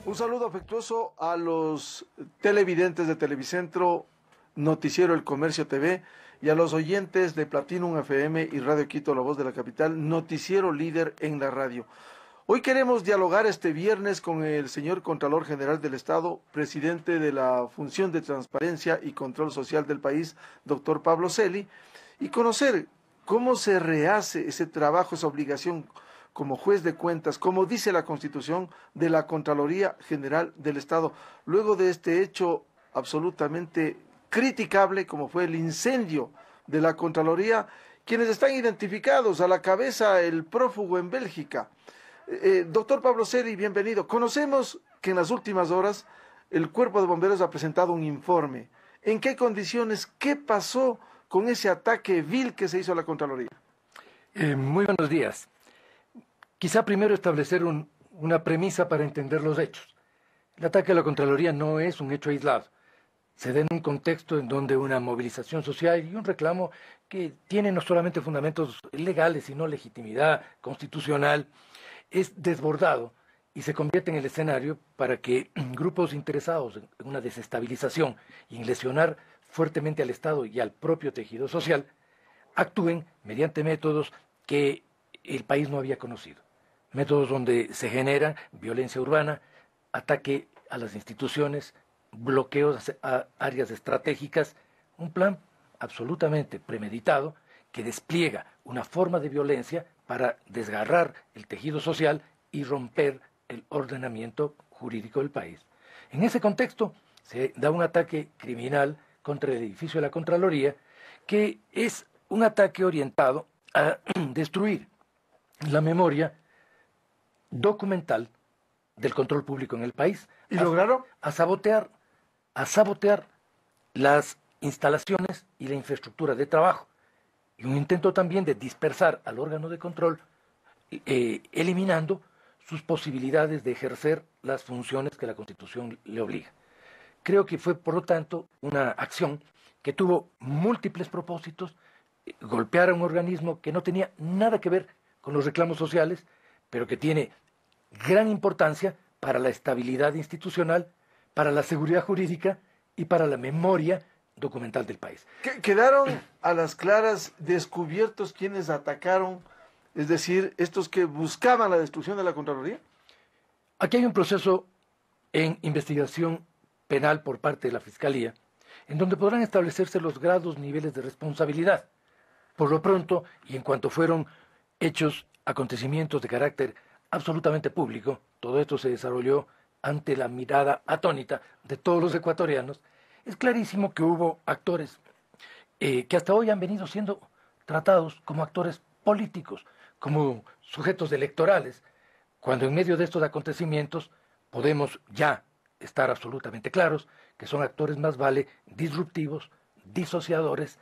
Un saludo afectuoso a los televidentes de Televicentro, Noticiero El Comercio TV, y a los oyentes de Platinum FM y Radio Quito, La Voz de la Capital, noticiero líder en la radio. Hoy queremos dialogar este viernes con el señor Contralor General del Estado, presidente de la Función de Transparencia y Control Social del país, doctor Pablo Celi, y conocer cómo se rehace ese trabajo, esa obligación como juez de cuentas, como dice la Constitución, de la Contraloría General del Estado, luego de este hecho absolutamente criticable como fue el incendio de la Contraloría, quienes están identificados a la cabeza el prófugo en Bélgica. Doctor Pablo Celi, bienvenido. Conocemos que en las últimas horas el Cuerpo de Bomberos ha presentado un informe. ¿En qué condiciones, qué pasó con ese ataque vil que se hizo a la Contraloría? Muy buenos días. Quizá primero establecer una premisa para entender los hechos. El ataque a la Contraloría no es un hecho aislado. Se da en un contexto en donde una movilización social y un reclamo que tiene no solamente fundamentos legales, sino legitimidad constitucional, es desbordado y se convierte en el escenario para que grupos interesados en una desestabilización y en lesionar fuertemente al Estado y al propio tejido social actúen mediante métodos que el país no había conocido. Métodos donde se genera violencia urbana, ataque a las instituciones, bloqueos a áreas estratégicas, un plan absolutamente premeditado que despliega una forma de violencia para desgarrar el tejido social y romper el ordenamiento jurídico del país. En ese contexto se da un ataque criminal contra el edificio de la Contraloría, que es un ataque orientado a destruir la memoria documental del control público en el país. ¿Y lograron? A sabotear las instalaciones y la infraestructura de trabajo. Y un intento también de dispersar al órgano de control, eliminando sus posibilidades de ejercer las funciones que la Constitución le obliga. Creo que fue, por lo tanto, una acción que tuvo múltiples propósitos, golpear a un organismo que no tenía nada que ver con los reclamos sociales, pero que tiene gran importancia para la estabilidad institucional, para la seguridad jurídica y para la memoria documental del país. ¿Quedaron a las claras descubiertos quienes atacaron, es decir, estos que buscaban la destrucción de la Contraloría? Aquí hay un proceso en investigación penal por parte de la Fiscalía, en donde podrán establecerse los grados, niveles de responsabilidad. Por lo pronto, y en cuanto fueron hechos, acontecimientos de carácter absolutamente público, todo esto se desarrolló ante la mirada atónita de todos los ecuatorianos, es clarísimo que hubo actores que hasta hoy han venido siendo tratados como actores políticos, como sujetos electorales, cuando en medio de estos acontecimientos podemos ya estar absolutamente claros que son actores más vale disruptivos, disociadores,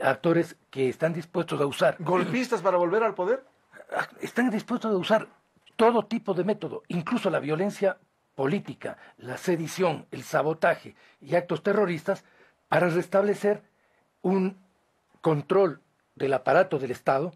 actores que están dispuestos a usar... ¿Golpistas para volver al poder? Están dispuestos a usar todo tipo de método, incluso la violencia política, la sedición, el sabotaje y actos terroristas para restablecer un control del aparato del Estado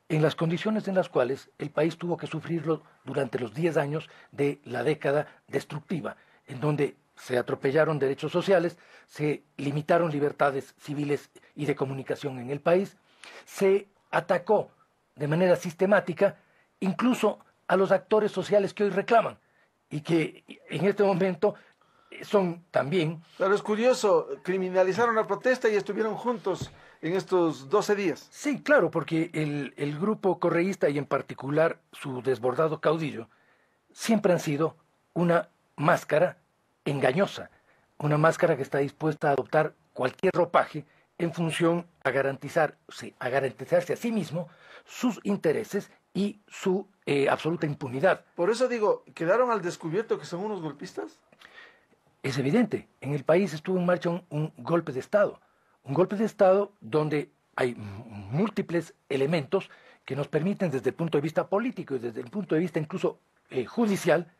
en las condiciones en las cuales el país tuvo que sufrirlo durante los 10 años de la década destructiva, en donde se atropellaron derechos sociales, se limitaron libertades civiles y de comunicación en el país, se atacó de manera sistemática incluso a los actores sociales que hoy reclaman y que en este momento son también... Claro, es curioso, criminalizaron la protesta y estuvieron juntos en estos 12 días. Sí, claro, porque el grupo correísta y en particular su desbordado caudillo siempre han sido una máscara engañosa, una máscara que está dispuesta a adoptar cualquier ropaje en función a garantizarse a sí mismo sus intereses y su absoluta impunidad. Por eso digo, ¿quedaron al descubierto que son unos golpistas? Es evidente, en el país estuvo en marcha un golpe de Estado donde hay múltiples elementos que nos permiten desde el punto de vista político y desde el punto de vista incluso judicial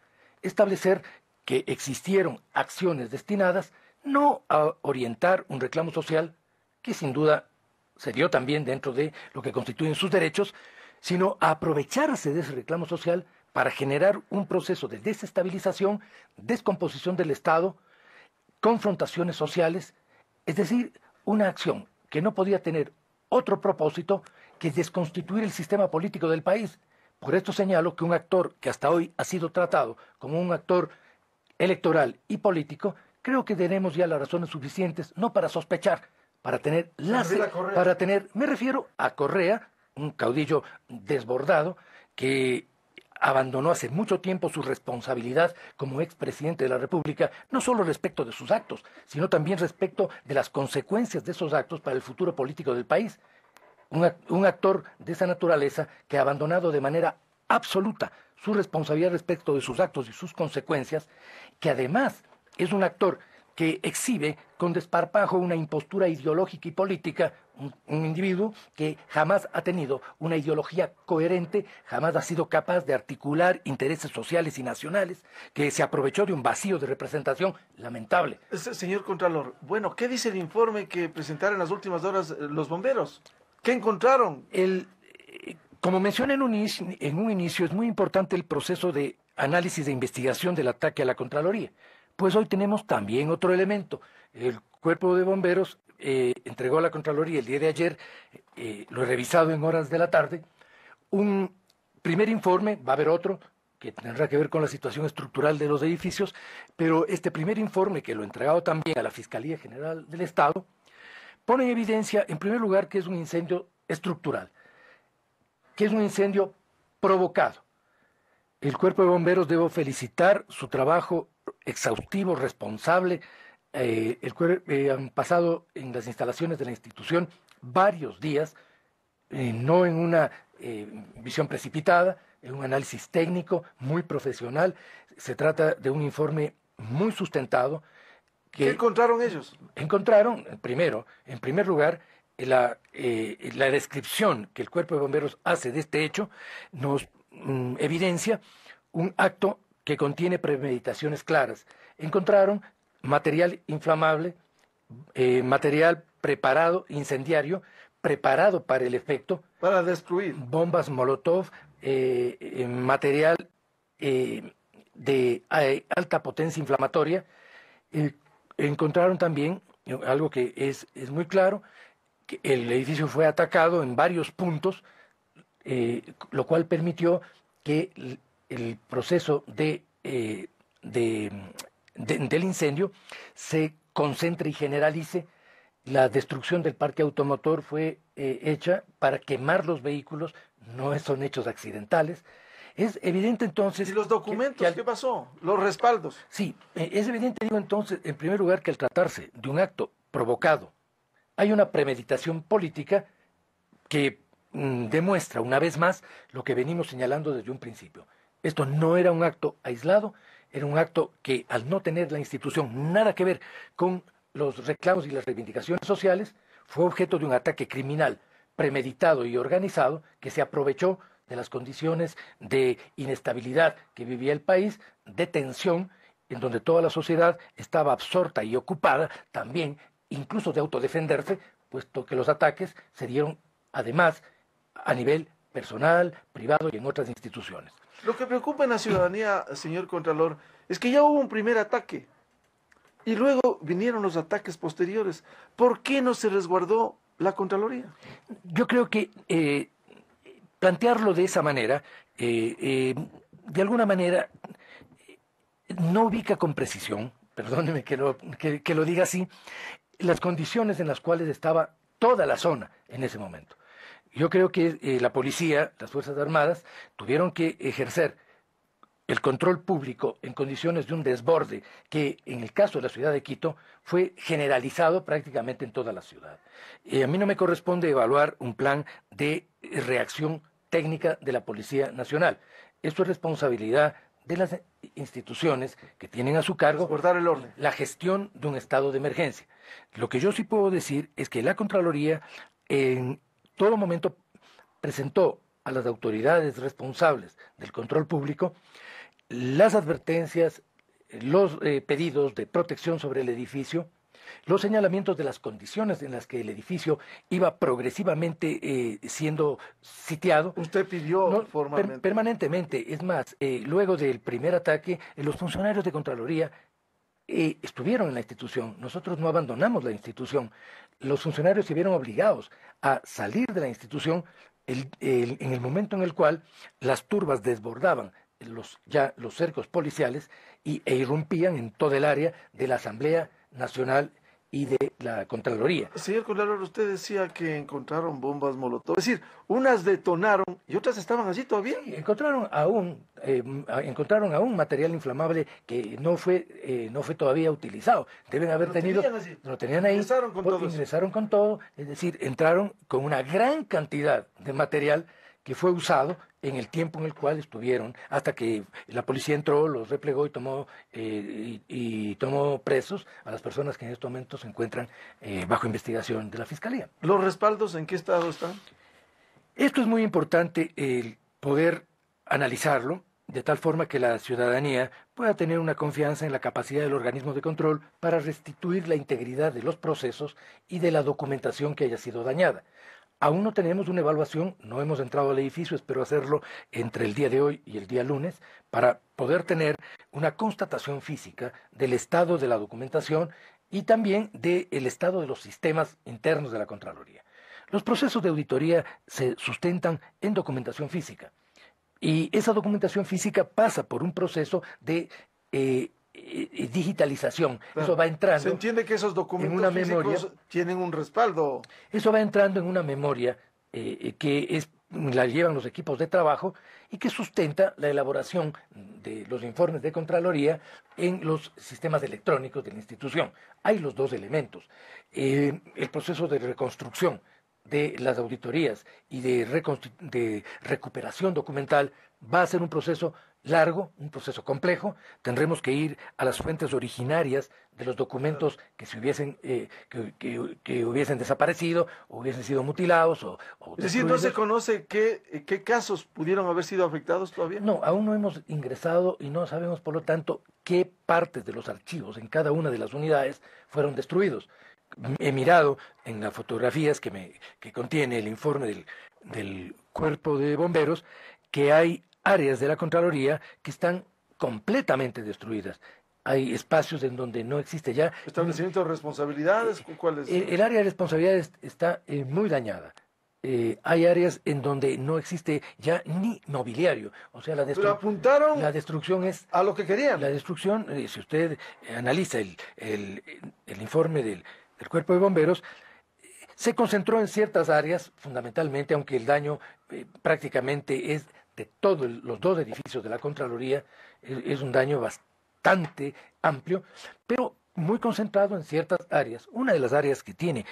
establecer que existieron acciones destinadas no a orientar un reclamo social que sin duda se dio también dentro de lo que constituyen sus derechos, sino a aprovecharse de ese reclamo social para generar un proceso de desestabilización, descomposición del Estado, confrontaciones sociales, es decir, una acción que no podía tener otro propósito que desconstituir el sistema político del país. Por esto señalo que un actor que hasta hoy ha sido tratado como un actor electoral y político, creo que tenemos ya las razones suficientes, no para sospechar, para tener me refiero a Correa, un caudillo desbordado que abandonó hace mucho tiempo su responsabilidad como expresidente de la República, no solo respecto de sus actos, sino también respecto de las consecuencias de esos actos para el futuro político del país. Un actor de esa naturaleza que ha abandonado de manera absoluta su responsabilidad respecto de sus actos y sus consecuencias, que además es un actor que exhibe con desparpajo una impostura ideológica y política, un individuo que jamás ha tenido una ideología coherente, jamás ha sido capaz de articular intereses sociales y nacionales, que se aprovechó de un vacío de representación lamentable. Señor Contralor, bueno, ¿qué dice el informe que presentaron en las últimas horas los bomberos? ¿Qué encontraron? Como mencioné en un inicio, es muy importante el proceso de análisis de investigación del ataque a la Contraloría. Pues hoy tenemos también otro elemento. El Cuerpo de Bomberos entregó a la Contraloría el día de ayer, lo he revisado en horas de la tarde, un primer informe, va a haber otro, que tendrá que ver con la situación estructural de los edificios, pero este primer informe, que lo he entregado también a la Fiscalía General del Estado, pone en evidencia, en primer lugar, que es un incendio estructural, que es un incendio provocado. El Cuerpo de Bomberos, debo felicitar su trabajo exhaustivo, responsable. Han pasado en las instalaciones de la institución varios días, no en una visión precipitada, en un análisis técnico muy profesional. Se trata de un informe muy sustentado. ¿Qué encontraron ellos? Encontraron, primero, en primer lugar, la descripción que el Cuerpo de Bomberos hace de este hecho nos evidencia un acto que contiene premeditaciones claras. Encontraron material inflamable, material preparado, incendiario, preparado para el efecto. Para destruir. Bombas Molotov, material de alta potencia inflamatoria. Encontraron también algo que es muy claro, que el edificio fue atacado en varios puntos, lo cual permitió que el proceso del incendio se concentre y generalice. La destrucción del parque automotor fue hecha para quemar los vehículos, no son hechos accidentales. Es evidente entonces... ¿Y los documentos qué pasó? ¿Los respaldos? Sí, es evidente, digo entonces, en primer lugar, que al tratarse de un acto provocado, hay una premeditación política que demuestra una vez más lo que venimos señalando desde un principio. Esto no era un acto aislado, era un acto que, al no tener la institución nada que ver con los reclamos y las reivindicaciones sociales, fue objeto de un ataque criminal premeditado y organizado que se aprovechó de las condiciones de inestabilidad que vivía el país, de tensión, en donde toda la sociedad estaba absorta y ocupada también, incluso de autodefenderse, puesto que los ataques se dieron además a nivel personal, privado y en otras instituciones. Lo que preocupa en la ciudadanía, señor Contralor, es que ya hubo un primer ataque y luego vinieron los ataques posteriores. ¿Por qué no se resguardó la Contraloría? Yo creo que plantearlo de esa manera, de alguna manera, no ubica con precisión, perdóneme que lo diga así, las condiciones en las cuales estaba toda la zona en ese momento. Yo creo que la policía, las Fuerzas Armadas, tuvieron que ejercer el control público en condiciones de un desborde que, en el caso de la ciudad de Quito, fue generalizado prácticamente en toda la ciudad. A mí no me corresponde evaluar un plan de reacción técnica de la Policía Nacional. Esto es responsabilidad de las instituciones que tienen a su cargo guardar el orden, la gestión de un estado de emergencia. Lo que yo sí puedo decir es que la Contraloría en todo momento presentó a las autoridades responsables del control público las advertencias, los pedidos de protección sobre el edificio, los señalamientos de las condiciones en las que el edificio iba progresivamente siendo sitiado. Usted pidió No, formalmente. permanentemente. Es más, luego del primer ataque, los funcionarios de Contraloría estuvieron en la institución. Nosotros no abandonamos la institución. Los funcionarios se vieron obligados a salir de la institución en el momento en el cual las turbas desbordaban los cercos policiales e irrumpían en toda el área de la Asamblea Nacional y de la Contraloría. Señor Contralor, usted decía que encontraron bombas Molotov. Es decir, unas detonaron y otras estaban allí todavía. Sí, encontraron aún material inflamable que no fue todavía utilizado. Deben haber lo tenían ahí, ingresaron con todo, es decir, entraron con una gran cantidad de material que fue usado en el tiempo en el cual estuvieron, hasta que la policía entró, los replegó y tomó presos a las personas que en estos momentos se encuentran bajo investigación de la Fiscalía. ¿Los respaldos en qué estado están? Esto es muy importante, el poder analizarlo de tal forma que la ciudadanía pueda tener una confianza en la capacidad del organismo de control para restituir la integridad de los procesos y de la documentación que haya sido dañada. Aún no tenemos una evaluación, no hemos entrado al edificio, espero hacerlo entre el día de hoy y el día lunes, para poder tener una constatación física del estado de la documentación y también del estado de los sistemas internos de la Contraloría. Los procesos de auditoría se sustentan en documentación física y esa documentación física pasa por un proceso de digitalización. Claro. Eso va entrando. Se entiende que esos documentos en una físicos memoria, tienen un respaldo. Eso va entrando en una memoria la llevan los equipos de trabajo y que sustenta la elaboración de los informes de Contraloría en los sistemas electrónicos de la institución. Hay los dos elementos. El proceso de reconstrucción de las auditorías y de recuperación documental va a ser un proceso largo, un proceso complejo. Tendremos que ir a las fuentes originarias de los documentos que se hubiesen que hubiesen desaparecido o hubiesen sido mutilados o es decir, ¿no se conoce qué casos pudieron haber sido afectados todavía? No, aún no hemos ingresado y no sabemos, por lo tanto, qué partes de los archivos en cada una de las unidades fueron destruidos. He mirado en las fotografías que contiene el informe del Cuerpo de Bomberos que hay áreas de la Contraloría que están completamente destruidas. Hay espacios en donde no existe ya... ¿Establecimiento de responsabilidades? ¿Cuáles? El área de responsabilidades está muy dañada. Hay áreas en donde no existe ya ni mobiliario. O sea, Pero apuntaron la destrucción es... a lo que querían. La destrucción, si usted analiza el informe del Cuerpo de Bomberos, se concentró en ciertas áreas, fundamentalmente, aunque el daño prácticamente es de todos los dos edificios de la Contraloría, es un daño bastante amplio, pero muy concentrado en ciertas áreas. Una de las áreas que tiene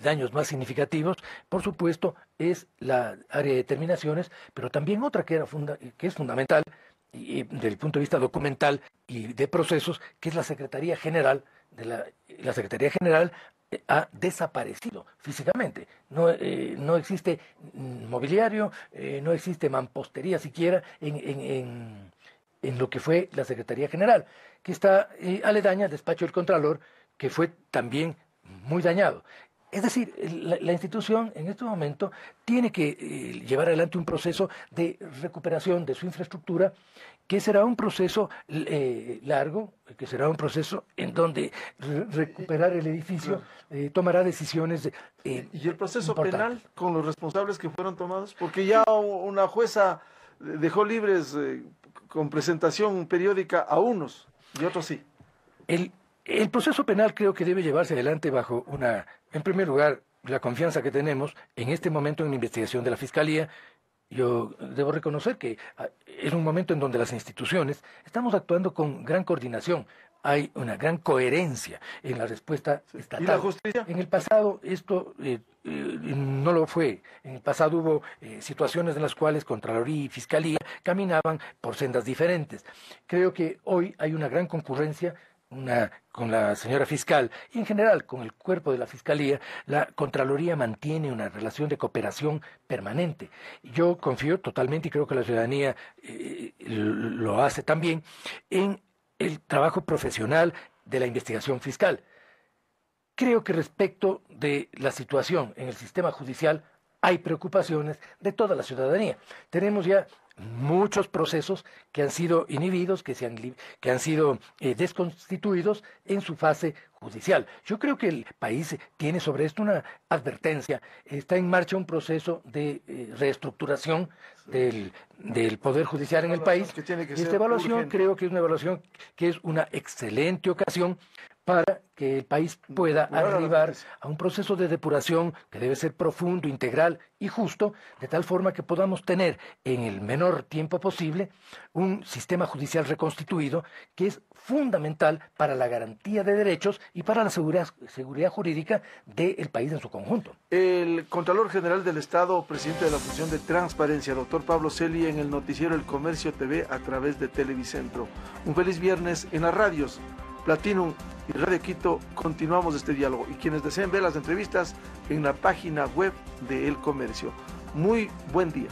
daños más significativos, por supuesto, es la área de terminaciones, pero también otra que es fundamental desde el punto de vista documental y de procesos, que es la Secretaría General. La Secretaría General ha desaparecido físicamente. No existe mobiliario, no existe mampostería siquiera en lo que fue la Secretaría General, que está aledaña al despacho del Contralor, que fue también muy dañado. Es decir, la institución en este momento tiene que llevar adelante un proceso de recuperación de su infraestructura, que será un proceso largo, que será un proceso en donde recuperar el edificio tomará decisiones ¿Y el proceso importantes. penal con los responsables que fueron tomados? Porque ya una jueza dejó libres con presentación periódica a unos y otros sí. El proceso penal creo que debe llevarse adelante bajo en primer lugar, la confianza que tenemos en este momento en la investigación de la Fiscalía. Yo debo reconocer que es un momento en donde las instituciones estamos actuando con gran coordinación. Hay una gran coherencia en la respuesta estatal. ¿Y la justicia? En el pasado esto no lo fue. En el pasado hubo situaciones en las cuales Contraloría y Fiscalía caminaban por sendas diferentes. Creo que hoy hay una gran concurrencia con la señora fiscal y en general con el cuerpo de la Fiscalía. La Contraloría mantiene una relación de cooperación permanente. Yo confío totalmente, y creo que la ciudadanía lo hace también, en el trabajo profesional de la investigación fiscal. Creo que respecto de la situación en el sistema judicial hay preocupaciones de toda la ciudadanía. Tenemos ya muchos procesos que han sido inhibidos, que han sido desconstituidos en su fase judicial. Yo creo que el país tiene sobre esto una advertencia. Está en marcha un proceso de reestructuración del Poder Judicial en el país. Y esta evaluación creo que es una evaluación que es una excelente ocasión para que el país pueda arribar a un proceso de depuración que debe ser profundo, integral y justo, de tal forma que podamos tener en el menor tiempo posible un sistema judicial reconstituido que es fundamental para la garantía de derechos y para la seguridad jurídica del país en su conjunto. El Contralor General del Estado, presidente de la Función de Transparencia, doctor Pablo Celi, en el noticiero El Comercio TV a través de Televicentro. Un feliz viernes en las radios Platinum y Radio Quito. Continuamos este diálogo y quienes deseen ver las entrevistas en la página web de El Comercio. Muy buen día.